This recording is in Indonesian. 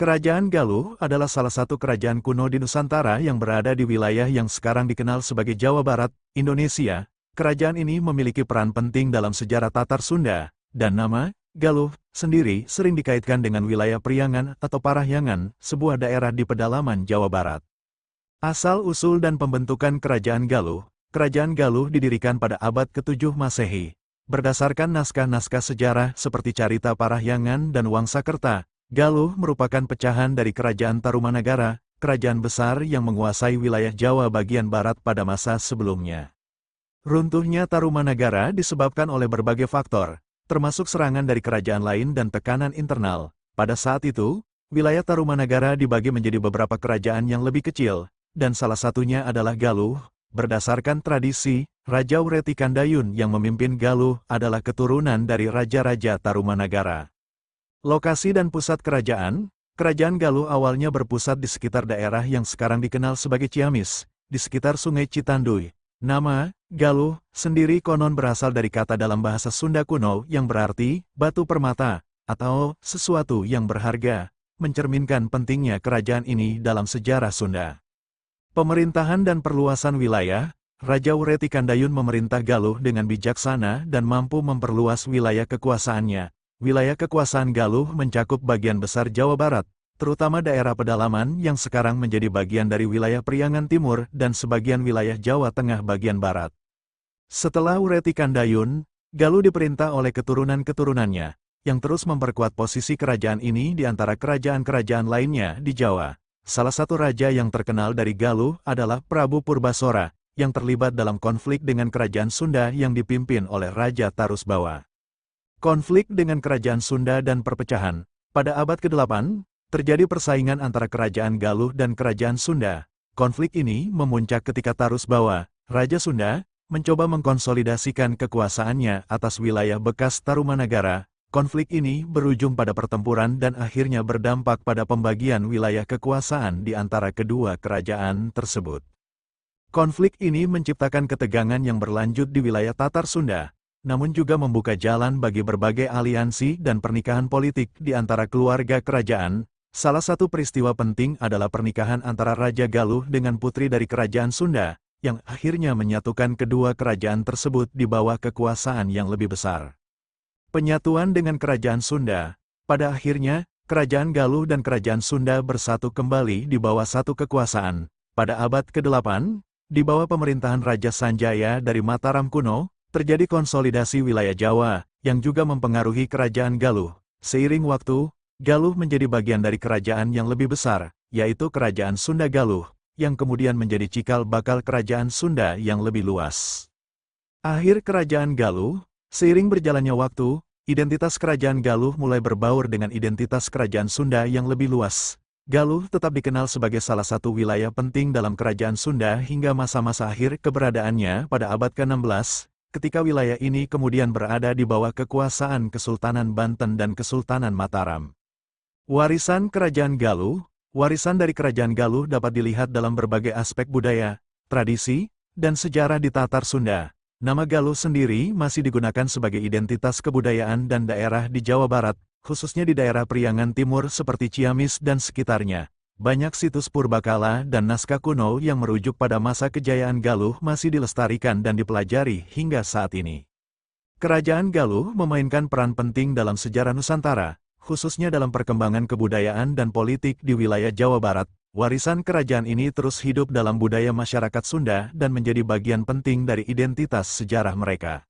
Kerajaan Galuh adalah salah satu kerajaan kuno di Nusantara yang berada di wilayah yang sekarang dikenal sebagai Jawa Barat, Indonesia. Kerajaan ini memiliki peran penting dalam sejarah Tatar Sunda, dan nama Galuh sendiri sering dikaitkan dengan wilayah Priangan atau Parahyangan, sebuah daerah di pedalaman Jawa Barat. Asal-usul dan pembentukan Kerajaan Galuh. Kerajaan Galuh didirikan pada abad ke-7 Masehi. Berdasarkan naskah-naskah sejarah seperti Carita Parahyangan dan Wangsakerta, Galuh merupakan pecahan dari Kerajaan Tarumanagara, kerajaan besar yang menguasai wilayah Jawa bagian barat pada masa sebelumnya. Runtuhnya Tarumanagara disebabkan oleh berbagai faktor, termasuk serangan dari kerajaan lain dan tekanan internal. Pada saat itu, wilayah Tarumanagara dibagi menjadi beberapa kerajaan yang lebih kecil, dan salah satunya adalah Galuh. Berdasarkan tradisi, Raja Wretikandayun yang memimpin Galuh adalah keturunan dari Raja-Raja Tarumanagara. Lokasi dan pusat kerajaan. Kerajaan Galuh awalnya berpusat di sekitar daerah yang sekarang dikenal sebagai Ciamis, di sekitar Sungai Citanduy. Nama Galuh sendiri konon berasal dari kata dalam bahasa Sunda kuno yang berarti batu permata atau sesuatu yang berharga, mencerminkan pentingnya kerajaan ini dalam sejarah Sunda. Pemerintahan dan perluasan wilayah. Raja Wretikandayun memerintah Galuh dengan bijaksana dan mampu memperluas wilayah kekuasaannya. Wilayah kekuasaan Galuh mencakup bagian besar Jawa Barat, terutama daerah pedalaman yang sekarang menjadi bagian dari wilayah Priangan Timur dan sebagian wilayah Jawa Tengah bagian barat. Setelah Wretikandayun, Galuh diperintah oleh keturunan-keturunannya, yang terus memperkuat posisi kerajaan ini di antara kerajaan-kerajaan lainnya di Jawa. Salah satu raja yang terkenal dari Galuh adalah Prabu Purbasora, yang terlibat dalam konflik dengan kerajaan Sunda yang dipimpin oleh Raja Tarusbawa. Konflik dengan kerajaan Sunda dan perpecahan. Pada abad ke-8, terjadi persaingan antara kerajaan Galuh dan kerajaan Sunda. Konflik ini memuncak ketika Tarusbawa, Raja Sunda, mencoba mengkonsolidasikan kekuasaannya atas wilayah bekas Tarumanagara. Konflik ini berujung pada pertempuran dan akhirnya berdampak pada pembagian wilayah kekuasaan di antara kedua kerajaan tersebut. Konflik ini menciptakan ketegangan yang berlanjut di wilayah Tatar Sunda, namun juga membuka jalan bagi berbagai aliansi dan pernikahan politik di antara keluarga kerajaan. Salah satu peristiwa penting adalah pernikahan antara Raja Galuh dengan putri dari kerajaan Sunda, yang akhirnya menyatukan kedua kerajaan tersebut di bawah kekuasaan yang lebih besar. Penyatuan dengan kerajaan Sunda. Pada akhirnya, kerajaan Galuh dan kerajaan Sunda bersatu kembali di bawah satu kekuasaan. Pada abad ke-8, di bawah pemerintahan Raja Sanjaya dari Mataram kuno, terjadi konsolidasi wilayah Jawa, yang juga mempengaruhi kerajaan Galuh. Seiring waktu, Galuh menjadi bagian dari kerajaan yang lebih besar, yaitu Kerajaan Sunda Galuh, yang kemudian menjadi cikal bakal kerajaan Sunda yang lebih luas. Akhir kerajaan Galuh. Seiring berjalannya waktu, identitas kerajaan Galuh mulai berbaur dengan identitas kerajaan Sunda yang lebih luas. Galuh tetap dikenal sebagai salah satu wilayah penting dalam kerajaan Sunda hingga masa-masa akhir keberadaannya pada abad ke-16, ketika wilayah ini kemudian berada di bawah kekuasaan Kesultanan Banten dan Kesultanan Mataram. Warisan Kerajaan Galuh. Warisan dari Kerajaan Galuh dapat dilihat dalam berbagai aspek budaya, tradisi, dan sejarah di Tatar Sunda. Nama Galuh sendiri masih digunakan sebagai identitas kebudayaan dan daerah di Jawa Barat, khususnya di daerah Priangan Timur seperti Ciamis dan sekitarnya. Banyak situs purbakala dan naskah kuno yang merujuk pada masa kejayaan Galuh masih dilestarikan dan dipelajari hingga saat ini. Kerajaan Galuh memainkan peran penting dalam sejarah Nusantara, khususnya dalam perkembangan kebudayaan dan politik di wilayah Jawa Barat. Warisan kerajaan ini terus hidup dalam budaya masyarakat Sunda dan menjadi bagian penting dari identitas sejarah mereka.